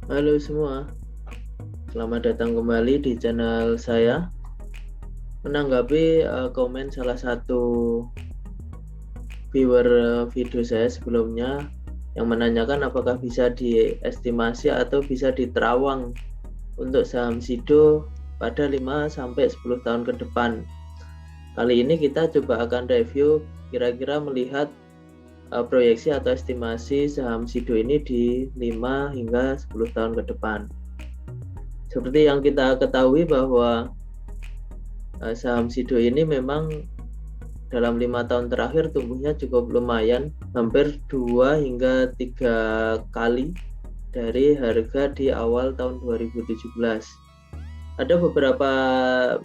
Halo semua, selamat datang kembali di channel saya. Menanggapi komen salah satu viewer video saya sebelumnya yang menanyakan apakah bisa diestimasi atau bisa diterawang untuk saham SIDO pada 5-10 tahun ke depan. Kali ini kita coba akan review kira-kira melihat proyeksi atau estimasi saham SIDO ini di 5 hingga 10 tahun ke depan. Seperti yang kita ketahui bahwa saham SIDO ini memang dalam 5 tahun terakhir tumbuhnya cukup lumayan, hampir 2 hingga 3 kali dari harga di awal tahun 2017. Ada beberapa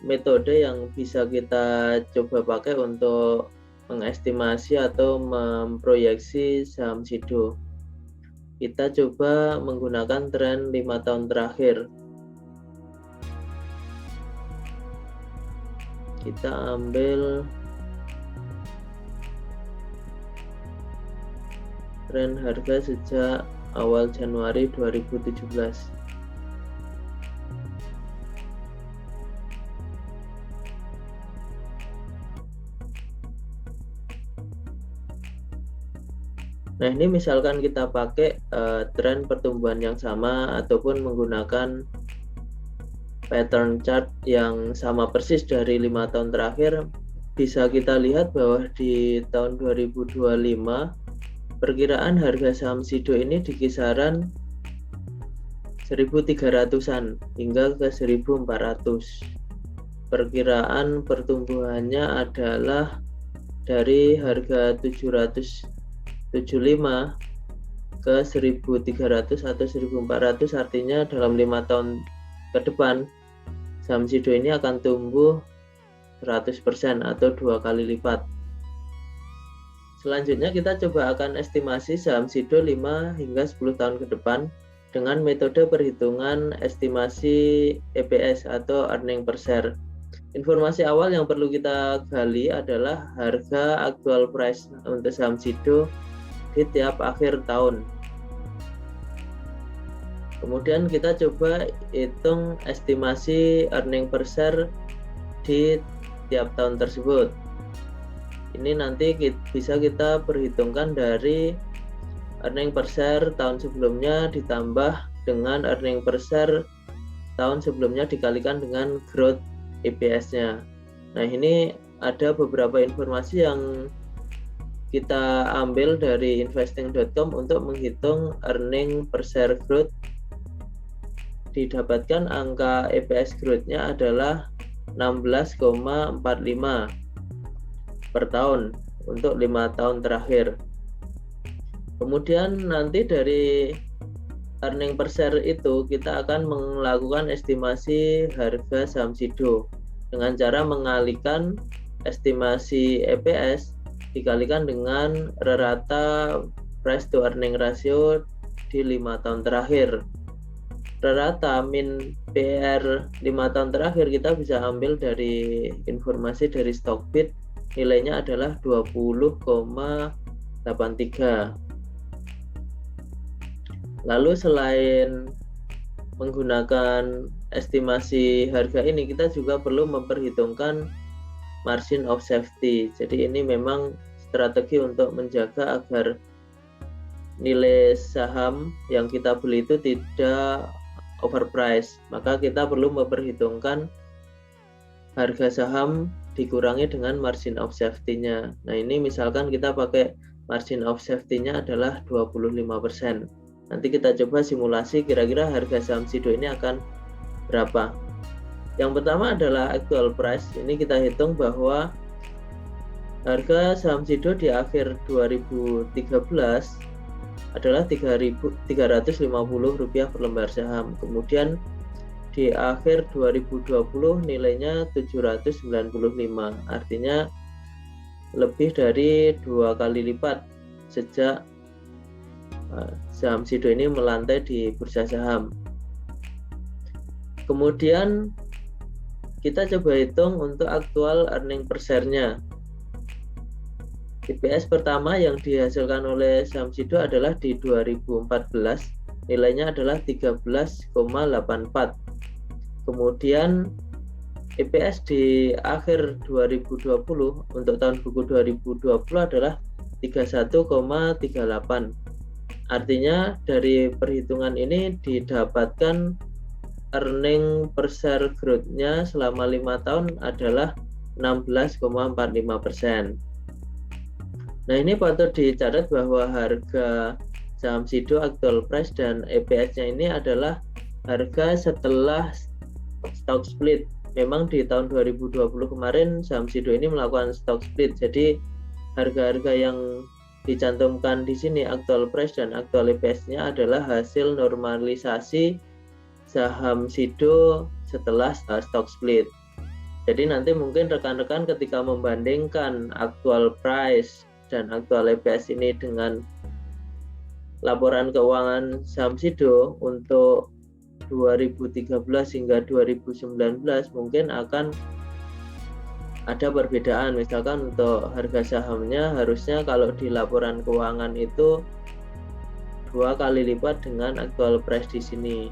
metode yang bisa kita coba pakai untuk mengestimasi atau memproyeksi saham SIDO. Kita coba menggunakan tren 5 tahun terakhir. Kita ambil tren harga sejak awal Januari 2017. Nah, ini misalkan kita pakai tren pertumbuhan yang sama ataupun menggunakan pattern chart yang sama persis dari 5 tahun terakhir, bisa kita lihat bahwa di tahun 2025 perkiraan harga saham SIDO ini di kisaran 1.300-an hingga ke 1.400. Perkiraan pertumbuhannya adalah dari harga 775 ke 1.300 atau 1.400, artinya dalam 5 tahun ke depan saham SIDO ini akan tumbuh 100% atau 2 kali lipat. Selanjutnya kita coba akan estimasi saham SIDO 5 hingga 10 tahun ke depan dengan metode perhitungan estimasi EPS atau earning per share. Informasi awal yang perlu kita gali adalah harga actual price untuk saham SIDO di tiap akhir tahun. Kemudian kita coba hitung estimasi earning per share di tiap tahun tersebut. Ini nanti bisa kita perhitungkan dari earning per share tahun sebelumnya ditambah dengan earning per share tahun sebelumnya dikalikan dengan growth EPS-nya. Nah, ini ada beberapa informasi yang kita ambil dari investing.com untuk menghitung earning per share growth. Didapatkan angka EPS growth-nya adalah 16,45 per tahun untuk 5 tahun terakhir. Kemudian nanti dari earning per share itu kita akan melakukan estimasi harga saham SIDO dengan cara mengalihkan estimasi EPS dikalikan dengan rata price to earning ratio di 5 tahun terakhir. Rata min PR 5 tahun terakhir kita bisa ambil dari informasi dari Stockbit, nilainya adalah 20,83. Lalu selain menggunakan estimasi harga ini, kita juga perlu memperhitungkan margin of safety. Jadi ini memang strategi untuk menjaga agar nilai saham yang kita beli itu tidak overprice. Maka kita perlu memperhitungkan harga saham dikurangi dengan margin of safety-nya. Nah, ini misalkan kita pakai margin of safety-nya adalah 25%. Nanti kita coba simulasi kira-kira harga saham SIDO ini akan berapa. Yang pertama adalah actual price. Ini kita hitung bahwa harga saham SIDO di akhir 2013 adalah Rp3.350 per lembar saham. Kemudian di akhir 2020 nilainya 795, artinya lebih dari 2 kali lipat sejak saham SIDO ini melantai di bursa saham. Kemudian kita coba hitung untuk aktual earning per share-nya. EPS pertama yang dihasilkan oleh saham SIDO adalah di 2014 nilainya adalah 13,84. Kemudian EPS di akhir 2020 untuk tahun buku 2020 adalah 31,38. Artinya dari perhitungan ini didapatkan earning per share growth-nya selama 5 tahun adalah 16,45%. Nah, ini patut dicatat bahwa harga saham SIDO actual price dan EPS-nya ini adalah harga setelah stock split. Memang di tahun 2020 kemarin saham SIDO ini melakukan stock split. Jadi harga-harga yang dicantumkan di sini actual price dan actual EPS-nya adalah hasil normalisasi saham SIDO setelah stock split. Jadi nanti mungkin rekan-rekan ketika membandingkan actual price dan actual EPS ini dengan laporan keuangan saham SIDO untuk 2013 hingga 2019 mungkin akan ada perbedaan. Misalkan untuk harga sahamnya harusnya kalau di laporan keuangan itu 2 kali lipat dengan actual price di sini.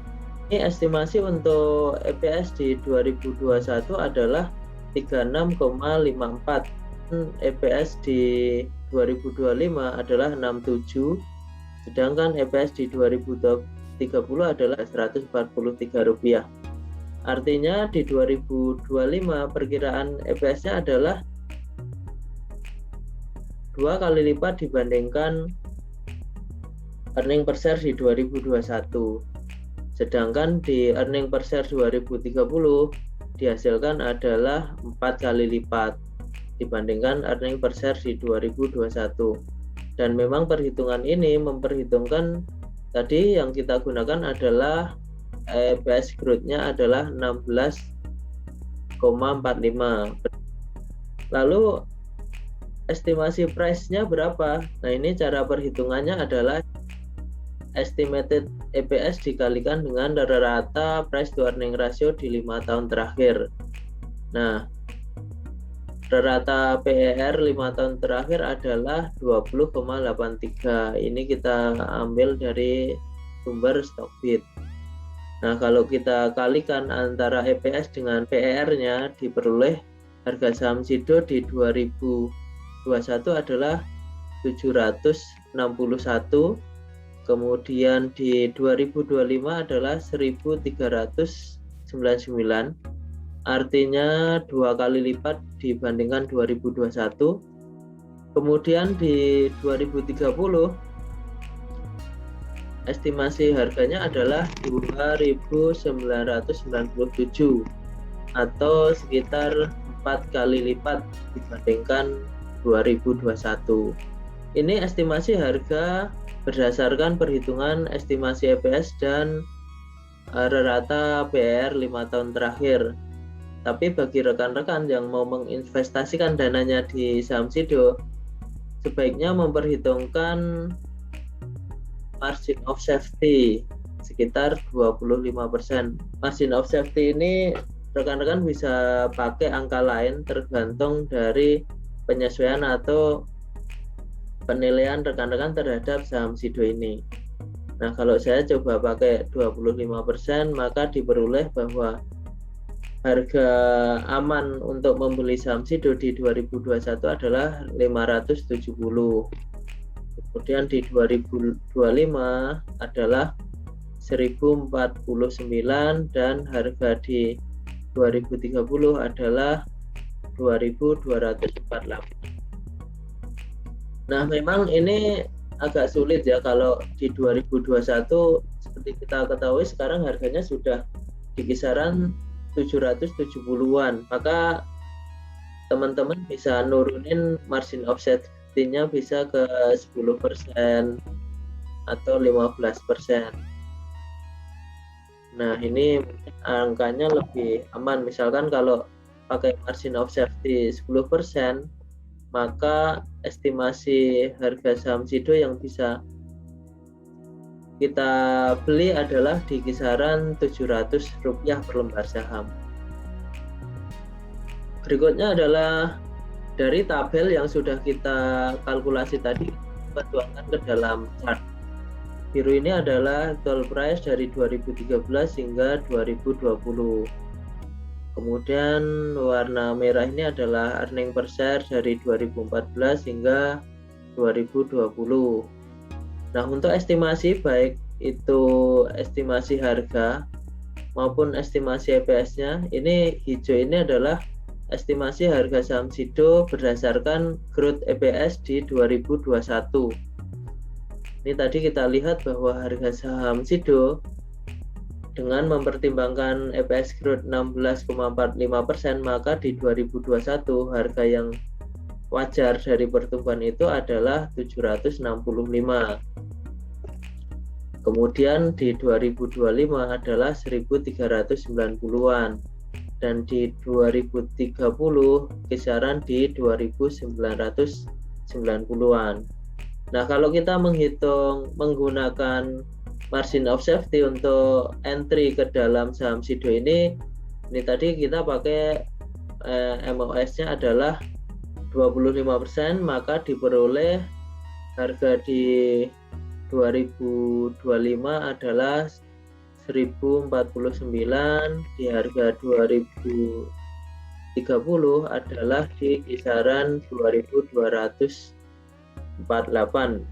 Ini estimasi untuk EPS di 2021 adalah 36,54. EPS di 2025 adalah 67. Sedangkan EPS di 2030 adalah Rp143. Artinya di 2025 perkiraan EPS-nya adalah 2 kali lipat dibandingkan earning per share di 2021. Sedangkan di earning per share 2030 dihasilkan adalah 4 kali lipat dibandingkan earning per share di 2021. Dan memang perhitungan ini memperhitungkan tadi yang kita gunakan adalah EPS growth-nya adalah 16,45. Lalu estimasi price-nya berapa? Nah, ini cara perhitungannya adalah estimated EPS dikalikan dengan rata price to earning ratio di 5 tahun terakhir. Nah, rata PER 5 tahun terakhir adalah 20,83. Ini kita ambil dari sumber Stockbit. Nah, kalau kita kalikan antara EPS dengan PER-nya diperoleh harga saham SIDO di 2021 adalah 761, kemudian di 2025 adalah 1399. Artinya 2 kali lipat dibandingkan 2021. Kemudian di 2030 estimasi harganya adalah 2.997 atau sekitar 4 kali lipat dibandingkan 2021. Ini estimasi harga berdasarkan perhitungan estimasi EPS dan rata PER 5 tahun terakhir. Tapi bagi rekan-rekan yang mau menginvestasikan dananya di saham SIDO, sebaiknya memperhitungkan margin of safety sekitar 25%. Margin of safety ini rekan-rekan bisa pakai angka lain tergantung dari penyesuaian atau penilaian rekan-rekan terhadap saham SIDO ini. Nah, kalau saya coba pakai 25%, maka diperoleh bahwa harga aman untuk membeli saham SIDO di 2021 adalah 570. Kemudian di 2025 adalah 1049 dan harga di 2030 adalah 2248. Nah, memang ini agak sulit ya kalau di 2021 seperti kita ketahui sekarang harganya sudah di kisaran 770-an. Maka teman-teman bisa nurunin margin of safety-nya bisa ke 10% atau 15%. Nah, ini angkanya lebih aman. Misalkan kalau pakai margin of safety 10%, maka estimasi harga saham SIDO yang bisa kita beli adalah di kisaran Rp700 per lembar saham. Berikutnya adalah dari tabel yang sudah kita kalkulasi tadi, kita tuangkan ke dalam chart. biru ini adalah actual price dari 2013 hingga 2020. Kemudian warna merah ini adalah earning per share dari 2014 hingga 2020. Nah, untuk estimasi baik itu estimasi harga maupun estimasi EPS-nya, ini hijau ini adalah estimasi harga saham SIDO berdasarkan growth EPS di 2021. Ini tadi kita lihat bahwa harga saham SIDO dengan mempertimbangkan EPS growth 16,45%, maka di 2021 harga yang wajar dari pertumbuhan itu adalah 765. Kemudian di 2025 adalah 1390-an dan di 2030 kisaran di 2990-an. Nah, kalau kita menghitung menggunakan margin of safety untuk entry ke dalam saham SIDO ini tadi kita pakai MOS-nya adalah 25%, maka diperoleh harga di 2025 adalah 1049, di harga 2030 adalah di kisaran 2248.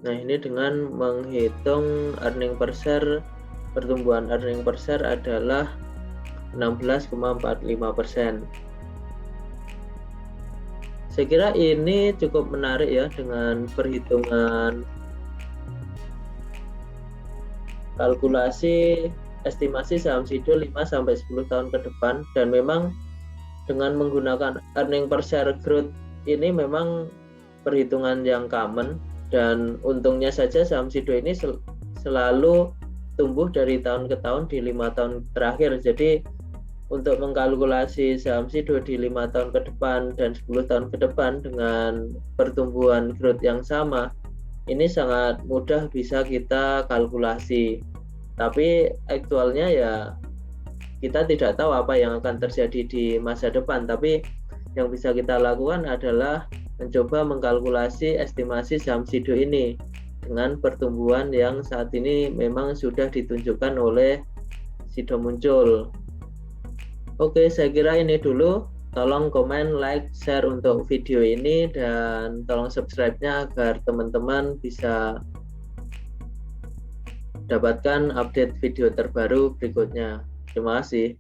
Nah, ini dengan menghitung earning per share, pertumbuhan earning per share adalah 16,45%. Saya kira ini cukup menarik ya, dengan perhitungan kalkulasi estimasi saham SIDO 5-10 tahun ke depan, dan memang dengan menggunakan earning per share growth ini memang perhitungan yang common, dan untungnya saja saham SIDO ini selalu tumbuh dari tahun ke tahun di 5 tahun terakhir. Jadi untuk mengkalkulasi saham SIDO di 5 tahun ke depan dan 10 tahun ke depan dengan pertumbuhan growth yang sama, ini sangat mudah bisa kita kalkulasi. Tapi aktualnya ya kita tidak tahu apa yang akan terjadi di masa depan, tapi yang bisa kita lakukan adalah mencoba mengkalkulasi estimasi saham SIDO ini dengan pertumbuhan yang saat ini memang sudah ditunjukkan oleh SIDO Muncul. Oke, saya kira ini dulu. Tolong komen, like, share untuk video ini, dan tolong subscribe-nya agar teman-teman bisa dapatkan update video terbaru berikutnya. Terima kasih.